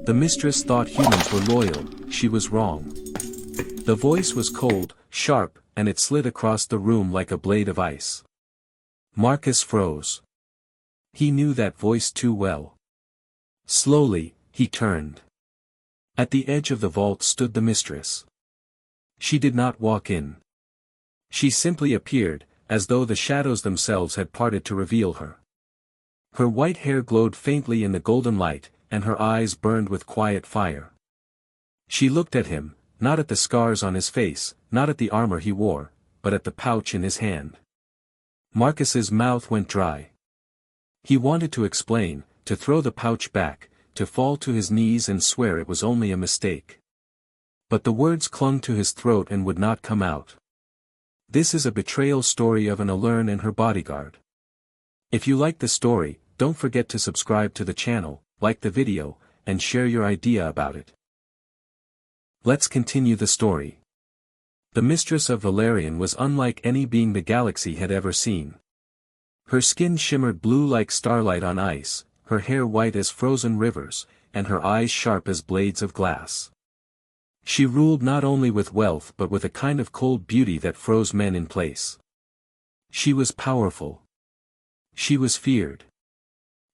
The mistress thought humans were loyal. She was wrong. The voice was cold, sharp, and it slid across the room like a blade of ice. Marcus froze. He knew that voice too well. Slowly, he turned. At the edge of the vault stood the mistress. She did not walk in. She simply appeared, as though the shadows themselves had parted to reveal her. Her white hair glowed faintly in the golden light, and her eyes burned with quiet fire. She looked at him, not at the scars on his face, not at the armor he wore, but at the pouch in his hand. Marcus's mouth went dry. He wanted to explain, to throw the pouch back, to fall to his knees and swear it was only a mistake. But the words clung to his throat and would not come out. This is a betrayal story of an Alern and her bodyguard. If you like the story, don't forget to subscribe to the channel, like the video, and share your idea about it. Let's continue the story. The mistress of Valerian was unlike any being the galaxy had ever seen. Her skin shimmered blue like starlight on ice, her hair white as frozen rivers, and her eyes sharp as blades of glass. She ruled not only with wealth but with a kind of cold beauty that froze men in place. She was powerful. She was feared.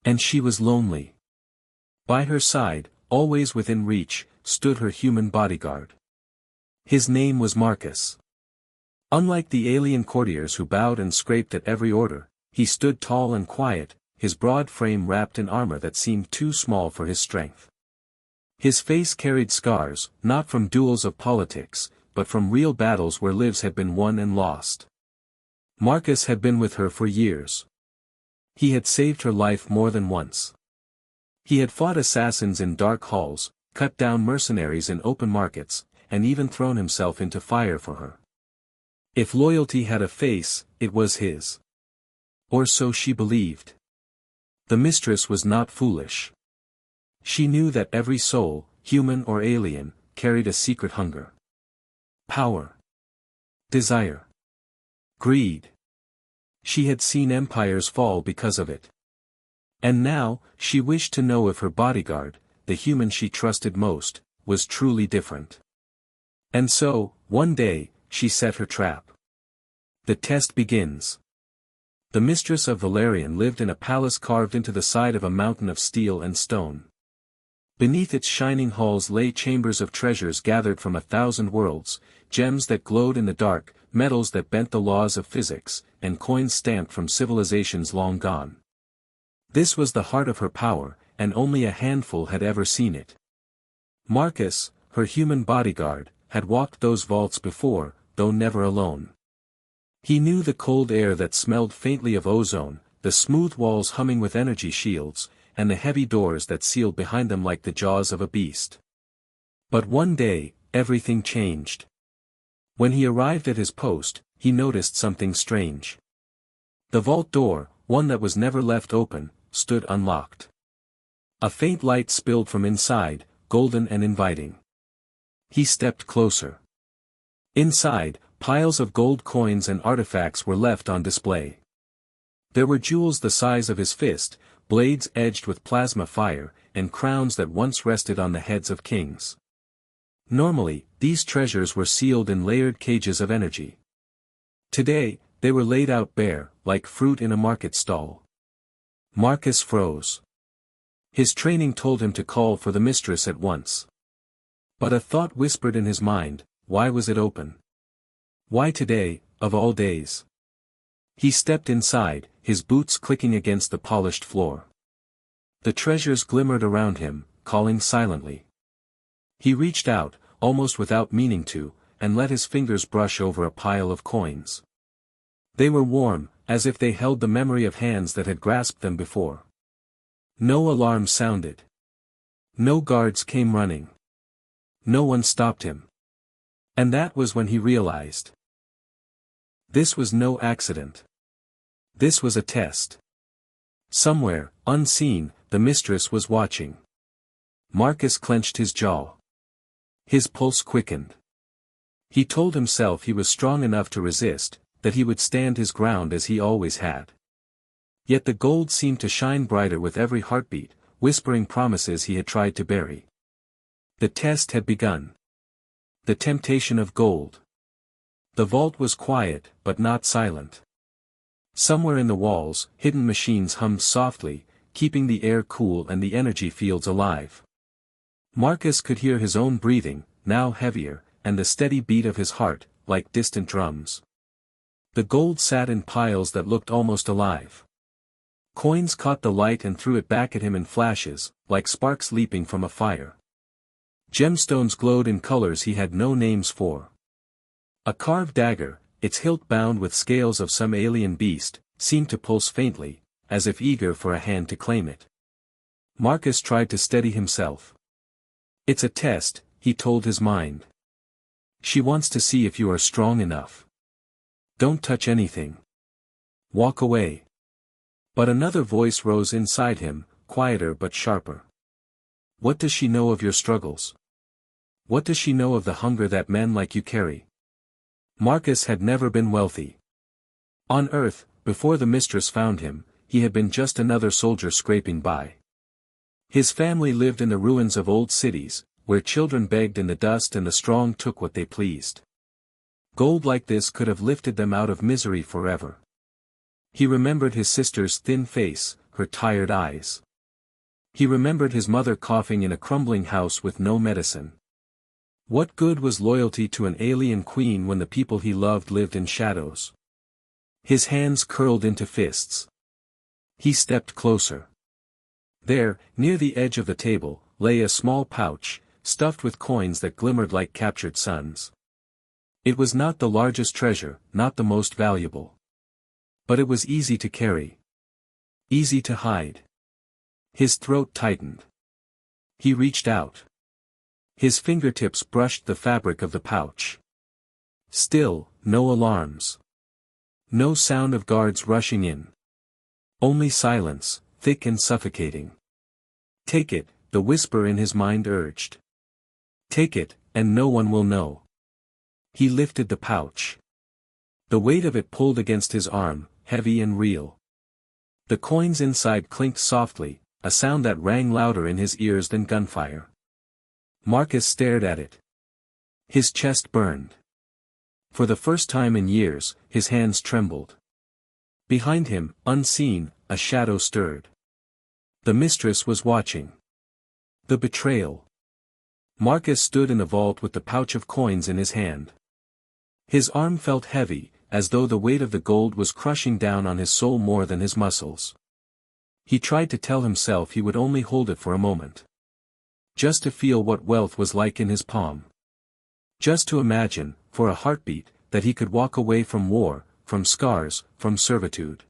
And she was lonely. By her side, always within reach, stood her human bodyguard. His name was Marcus. Unlike the alien courtiers who bowed and scraped at every order, he stood tall and quiet, his broad frame wrapped in armor that seemed too small for his strength. His face carried scars, not from duels of politics, but from real battles where lives had been won and lost. Marcus had been with her for years. He had saved her life more than once. He had fought assassins in dark halls, cut down mercenaries in open markets, and even thrown himself into fire for her. If loyalty had a face, it was his. Or so she believed. The mistress was not foolish. She knew that every soul, human or alien, carried a secret hunger. Power. Desire. Greed. She had seen empires fall because of it. And now, she wished to know if her bodyguard, the human she trusted most, was truly different. And so, one day, she set her trap. The test begins. The mistress of Valerian lived in a palace carved into the side of a mountain of steel and stone. Beneath its shining halls lay chambers of treasures gathered from 1,000 worlds, gems that glowed in the dark, metals that bent the laws of physics, and coins stamped from civilizations long gone. This was the heart of her power, and only a handful had ever seen it. Marcus, her human bodyguard, had walked those vaults before, though never alone. He knew the cold air that smelled faintly of ozone, the smooth walls humming with energy shields, and the heavy doors that sealed behind them like the jaws of a beast. But one day, everything changed. When he arrived at his post, he noticed something strange. The vault door, one that was never left open, stood unlocked. A faint light spilled from inside, golden and inviting. He stepped closer. Inside, piles of gold coins and artifacts were left on display. There were jewels the size of his fist, blades edged with plasma fire, and crowns that once rested on the heads of kings. Normally, these treasures were sealed in layered cages of energy. Today, they were laid out bare, like fruit in a market stall. Marcus froze. His training told him to call for the mistress at once. But a thought whispered in his mind, why was it open? Why today, of all days? He stepped inside, his boots clicking against the polished floor. The treasures glimmered around him, calling silently. He reached out, almost without meaning to, and let his fingers brush over a pile of coins. They were warm, as if they held the memory of hands that had grasped them before. No alarm sounded. No guards came running. No one stopped him. And that was when he realized. This was no accident. This was a test. Somewhere, unseen, the mistress was watching. Marcus clenched his jaw. His pulse quickened. He told himself he was strong enough to resist, that he would stand his ground as he always had. Yet the gold seemed to shine brighter with every heartbeat, whispering promises he had tried to bury. The test had begun. The temptation of gold. The vault was quiet, but not silent. Somewhere in the walls, hidden machines hummed softly, keeping the air cool and the energy fields alive. Marcus could hear his own breathing, now heavier, and the steady beat of his heart, like distant drums. The gold sat in piles that looked almost alive. Coins caught the light and threw it back at him in flashes, like sparks leaping from a fire. Gemstones glowed in colors he had no names for. A carved dagger, its hilt bound with scales of some alien beast, seemed to pulse faintly, as if eager for a hand to claim it. Marcus tried to steady himself. "It's a test," he told his mind. "She wants to see if you are strong enough. Don't touch anything. Walk away." But another voice rose inside him, quieter but sharper. "What does she know of your struggles? What does she know of the hunger that men like you carry?" Marcus had never been wealthy. On Earth, before the Mistress found him, he had been just another soldier scraping by. His family lived in the ruins of old cities, where children begged in the dust and the strong took what they pleased. Gold like this could have lifted them out of misery forever. He remembered his sister's thin face, her tired eyes. He remembered his mother coughing in a crumbling house with no medicine. What good was loyalty to an alien queen when the people he loved lived in shadows? His hands curled into fists. He stepped closer. There, near the edge of the table, lay a small pouch, stuffed with coins that glimmered like captured suns. It was not the largest treasure, not the most valuable. But it was easy to carry. Easy to hide. His throat tightened. He reached out. His fingertips brushed the fabric of the pouch. Still, no alarms. No sound of guards rushing in. Only silence, thick and suffocating. "Take it," the whisper in his mind urged. "Take it, and no one will know." He lifted the pouch. The weight of it pulled against his arm, heavy and real. The coins inside clinked softly, a sound that rang louder in his ears than gunfire. Marcus stared at it. His chest burned. For the first time in years, his hands trembled. Behind him, unseen, a shadow stirred. The Mistress was watching. The betrayal. Marcus stood in the vault with the pouch of coins in his hand. His arm felt heavy, as though the weight of the gold was crushing down on his soul more than his muscles. He tried to tell himself he would only hold it for a moment. Just to feel what wealth was like in his palm. Just to imagine, for a heartbeat, that he could walk away from war, from scars, from servitude.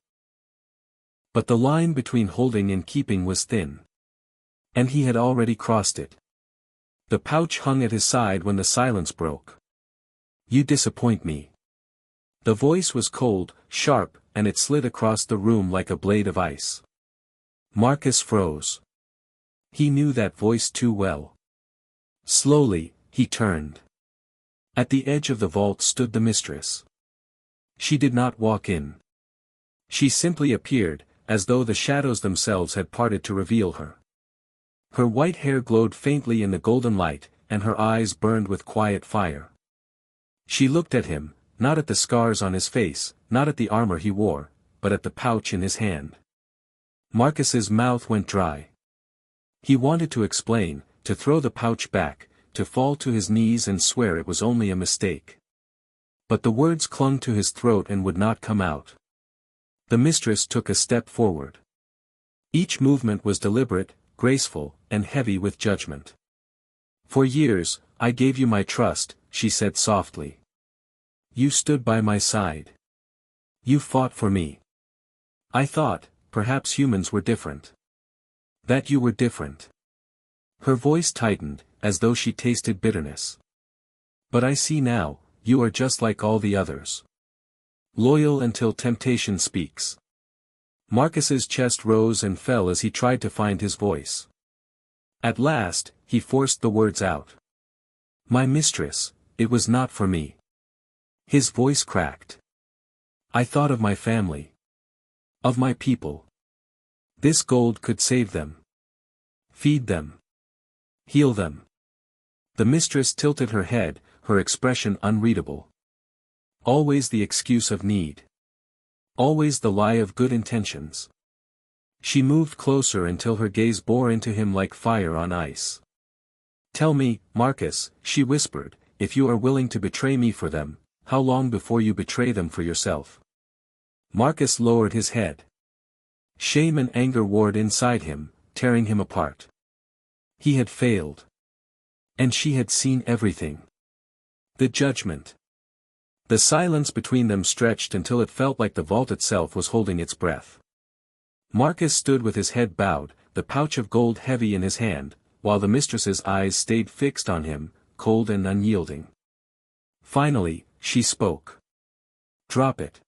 But the line between holding and keeping was thin. And he had already crossed it. The pouch hung at his side when the silence broke. "You disappoint me." The voice was cold, sharp, and it slid across the room like a blade of ice. Marcus froze. He knew that voice too well. Slowly, he turned. At the edge of the vault stood the Mistress. She did not walk in. She simply appeared, as though the shadows themselves had parted to reveal her. Her white hair glowed faintly in the golden light, and her eyes burned with quiet fire. She looked at him, not at the scars on his face, not at the armor he wore, but at the pouch in his hand. Marcus's mouth went dry. He wanted to explain, to throw the pouch back, to fall to his knees and swear it was only a mistake. But the words clung to his throat and would not come out. The Mistress took a step forward. Each movement was deliberate, graceful, and heavy with judgment. "For years, I gave you my trust," she said softly. "You stood by my side. You fought for me. I thought, perhaps humans were different. That you were different." Her voice tightened, as though she tasted bitterness. "But I see now, you are just like all the others. Loyal until temptation speaks." Marcus's chest rose and fell as he tried to find his voice. At last, he forced the words out. "My Mistress, it was not for me." His voice cracked. "I thought of my family. Of my people. This gold could save them. Feed them. Heal them. The mistress tilted her head, her expression unreadable. Always the excuse of need. Always the lie of good intentions. She moved closer until her gaze bore into him like fire on ice. Tell me, Marcus, she whispered, if you are willing to betray me for them, how long before you betray them for yourself? Marcus lowered his head. Shame and anger warred inside him, tearing him apart. He had failed. And she had seen everything. The judgment. The silence between them stretched until it felt like the vault itself was holding its breath. Marcus stood with his head bowed, the pouch of gold heavy in his hand, while the mistress's eyes stayed fixed on him, cold and unyielding. Finally, she spoke. Drop it.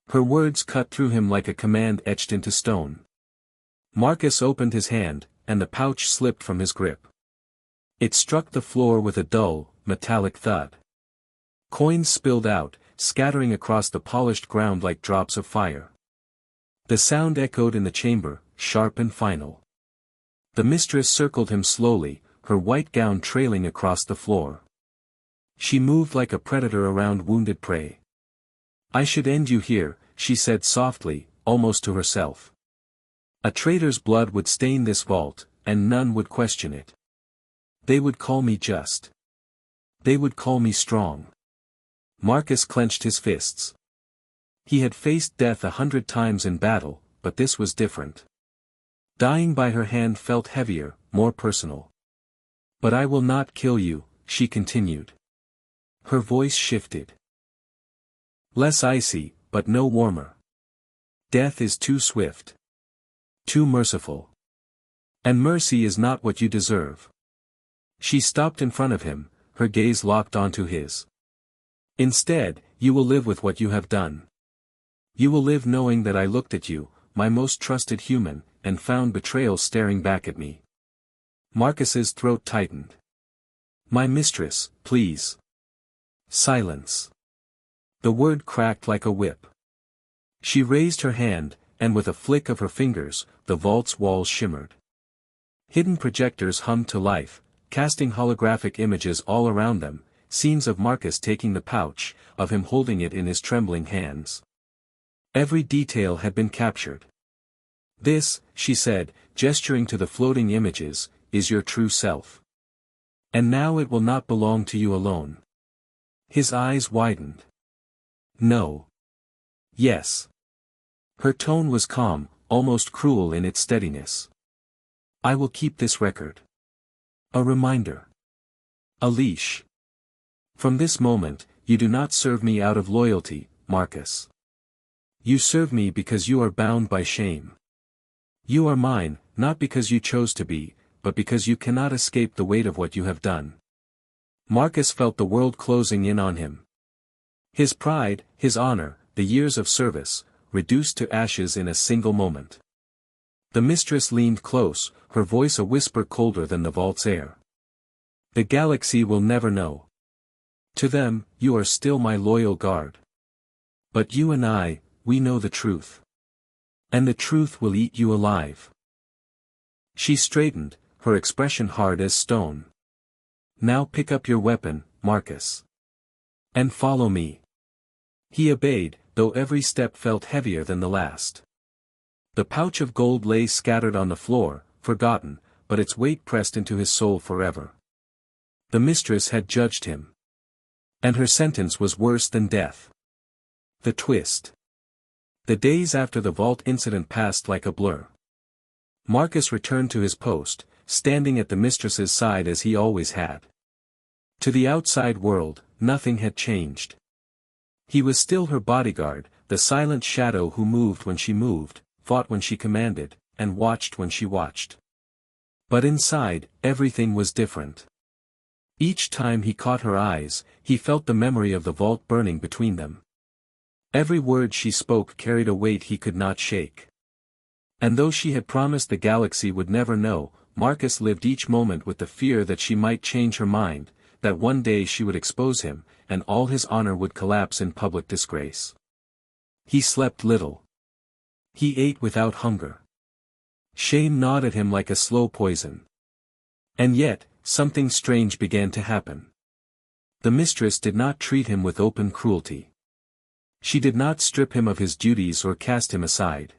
Her words cut through him like a command etched into stone. Marcus opened his hand, and the pouch slipped from his grip. It struck the floor with a dull, metallic thud. Coins spilled out, scattering across the polished ground like drops of fire. The sound echoed in the chamber, sharp and final. The mistress circled him slowly, her white gown trailing across the floor. She moved like a predator around wounded prey. I should end you here, she said softly, almost to herself. A traitor's blood would stain this vault, and none would question it. They would call me just. They would call me strong. Marcus clenched his fists. He had faced death 100 times in battle, but this was different. Dying by her hand felt heavier, more personal. But I will not kill you, she continued. Her voice shifted. Less icy, but no warmer. Death is too swift. Too merciful. And mercy is not what you deserve. She stopped in front of him, her gaze locked onto his. Instead, you will live with what you have done. You will live knowing that I looked at you, my most trusted human, and found betrayal staring back at me. Marcus's throat tightened. My mistress, please. Silence. The word cracked like a whip. She raised her hand, and with a flick of her fingers, the vault's walls shimmered. Hidden projectors hummed to life, casting holographic images all around them, scenes of Marcus taking the pouch, of him holding it in his trembling hands. Every detail had been captured. This, she said, gesturing to the floating images, is your true self. And now it will not belong to you alone. His eyes widened. No. Yes. Her tone was calm, almost cruel in its steadiness. I will keep this record. A reminder. A leash. From this moment, you do not serve me out of loyalty, Marcus. You serve me because you are bound by shame. You are mine, not because you chose to be, but because you cannot escape the weight of what you have done. Marcus felt the world closing in on him. His pride, his honor, the years of service, reduced to ashes in a single moment. The mistress leaned close, her voice a whisper colder than the vault's air. The galaxy will never know. To them, you are still my loyal guard. But you and I, we know the truth. And the truth will eat you alive. She straightened, her expression hard as stone. Now pick up your weapon, Marcus. And follow me. He obeyed, though every step felt heavier than the last. The pouch of gold lay scattered on the floor, forgotten, but its weight pressed into his soul forever. The mistress had judged him. And her sentence was worse than death. The twist. The days after the vault incident passed like a blur. Marcus returned to his post, standing at the mistress's side as he always had. To the outside world, nothing had changed. He was still her bodyguard, the silent shadow who moved when she moved, fought when she commanded, and watched when she watched. But inside, everything was different. Each time he caught her eyes, he felt the memory of the vault burning between them. Every word she spoke carried a weight he could not shake. And though she had promised the galaxy would never know, Marcus lived each moment with the fear that she might change her mind, that one day she would expose him, and all his honor would collapse in public disgrace. He slept little. He ate without hunger. Shame gnawed at him like a slow poison. And yet, something strange began to happen. The mistress did not treat him with open cruelty. She did not strip him of his duties or cast him aside.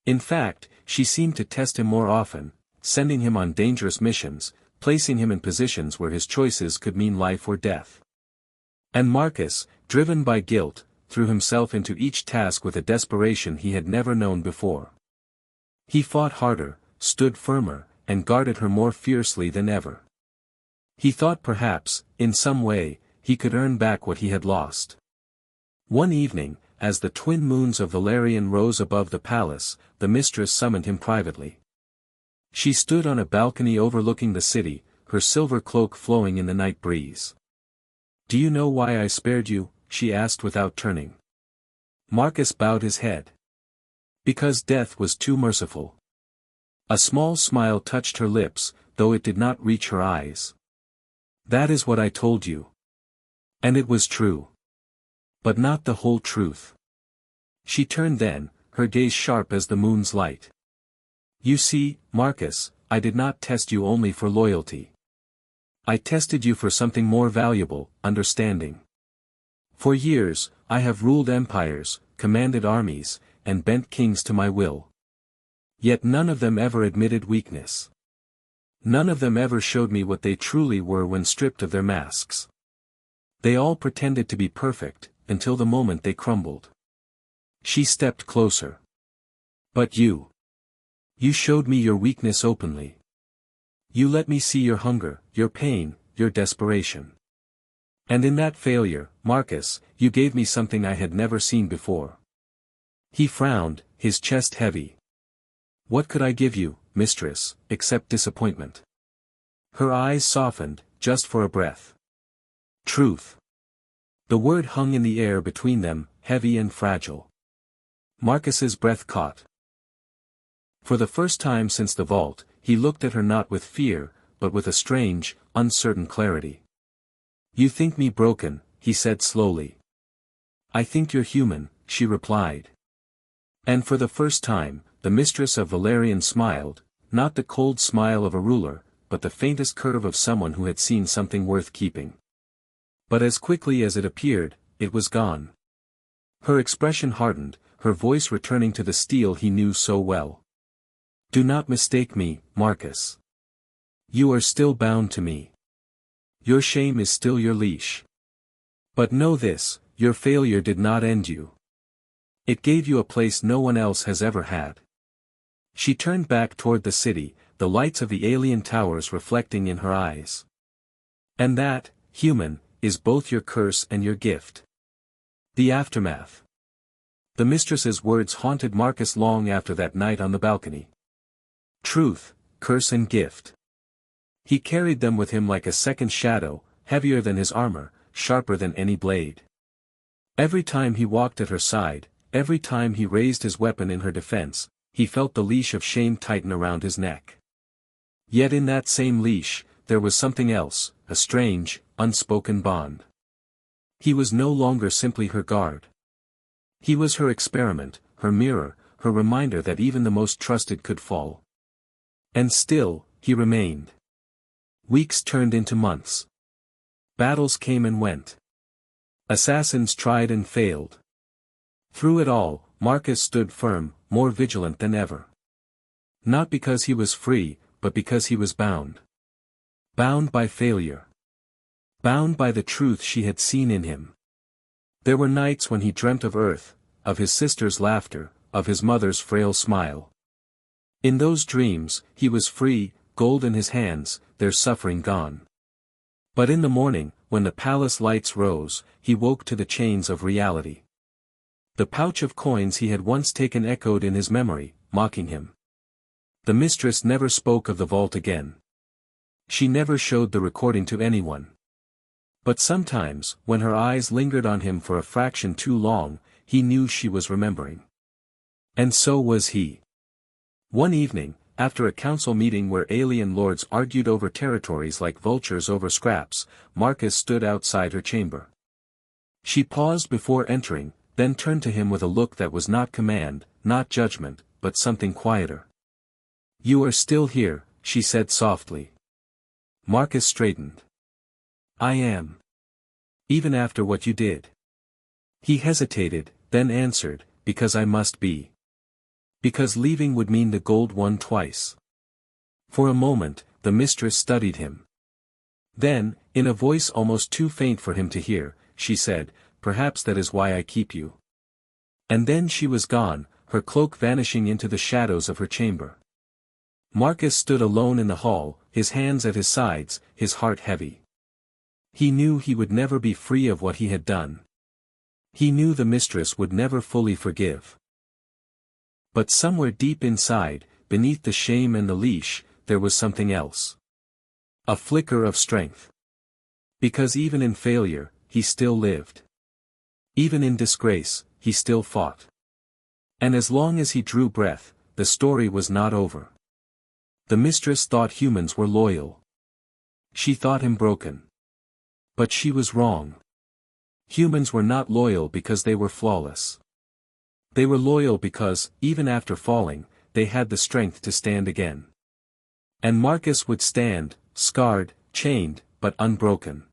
In fact, she seemed to test him more often, sending him on dangerous missions, placing him in positions where his choices could mean life or death. And Marcus, driven by guilt, threw himself into each task with a desperation he had never known before. He fought harder, stood firmer, and guarded her more fiercely than ever. He thought perhaps, in some way, he could earn back what he had lost. One evening, as the twin moons of Valerian rose above the palace, the mistress summoned him privately. She stood on a balcony overlooking the city, her silver cloak flowing in the night breeze. "Do you know why I spared you?" she asked without turning. Marcus bowed his head. "Because death was too merciful." A small smile touched her lips, though it did not reach her eyes. "That is what I told you." And it was true. But not the whole truth. She turned then, her gaze sharp as the moon's light. "You see, Marcus, I did not test you only for loyalty. I tested you for something more valuable, understanding. For years, I have ruled empires, commanded armies, and bent kings to my will. Yet none of them ever admitted weakness. None of them ever showed me what they truly were when stripped of their masks. They all pretended to be perfect, until the moment they crumbled." She stepped closer. "But you. You showed me your weakness openly. You let me see your hunger, your pain, your desperation. And in that failure, Marcus, you gave me something I had never seen before." He frowned, his chest heavy. "What could I give you, mistress, except disappointment?" Her eyes softened, just for a breath. "Truth." The word hung in the air between them, heavy and fragile. Marcus's breath caught. For the first time since the vault, he looked at her not with fear, but with a strange, uncertain clarity. "You think me broken," he said slowly. "I think you're human," she replied. And for the first time, the mistress of Valerian smiled, not the cold smile of a ruler, but the faintest curve of someone who had seen something worth keeping. But as quickly as it appeared, it was gone. Her expression hardened, her voice returning to the steel he knew so well. "Do not mistake me, Marcus. You are still bound to me. Your shame is still your leash. But know this, your failure did not end you. It gave you a place no one else has ever had." She turned back toward the city, the lights of the alien towers reflecting in her eyes. "And that, human, is both your curse and your gift." The aftermath. The mistress's words haunted Marcus long after that night on the balcony. Truth, curse and gift. He carried them with him like a second shadow, heavier than his armor, sharper than any blade. Every time he walked at her side, every time he raised his weapon in her defense, he felt the leash of shame tighten around his neck. Yet in that same leash, there was something else, a strange, unspoken bond. He was no longer simply her guard. He was her experiment, her mirror, her reminder that even the most trusted could fall. And still, he remained. Weeks turned into months. Battles came and went. Assassins tried and failed. Through it all, Marcus stood firm, more vigilant than ever. Not because he was free, but because he was bound. Bound by failure. Bound by the truth she had seen in him. There were nights when he dreamt of Earth, of his sister's laughter, of his mother's frail smile. In those dreams, he was free, gold in his hands, their suffering gone. But in the morning, when the palace lights rose, he woke to the chains of reality. The pouch of coins he had once taken echoed in his memory, mocking him. The mistress never spoke of the vault again. She never showed the recording to anyone. But sometimes, when her eyes lingered on him for a fraction too long, he knew she was remembering. And so was he. One evening, after a council meeting where alien lords argued over territories like vultures over scraps, Marcus stood outside her chamber. She paused before entering, then turned to him with a look that was not command, not judgment, but something quieter. You are still here, she said softly. Marcus straightened. I am. Even after what you did. He hesitated, then answered, because I must be. Because leaving would mean the gold won twice. For a moment, the mistress studied him. Then, in a voice almost too faint for him to hear, she said, perhaps that is why I keep you. And then she was gone, her cloak vanishing into the shadows of her chamber. Marcus stood alone in the hall, his hands at his sides, his heart heavy. He knew he would never be free of what he had done. He knew the mistress would never fully forgive. But somewhere deep inside, beneath the shame and the leash, there was something else. A flicker of strength. Because even in failure, he still lived. Even in disgrace, he still fought. And as long as he drew breath, the story was not over. The mistress thought humans were loyal. She thought him broken. But she was wrong. Humans were not loyal because they were flawless. They were loyal because, even after falling, they had the strength to stand again. And Marcus would stand, scarred, chained, but unbroken.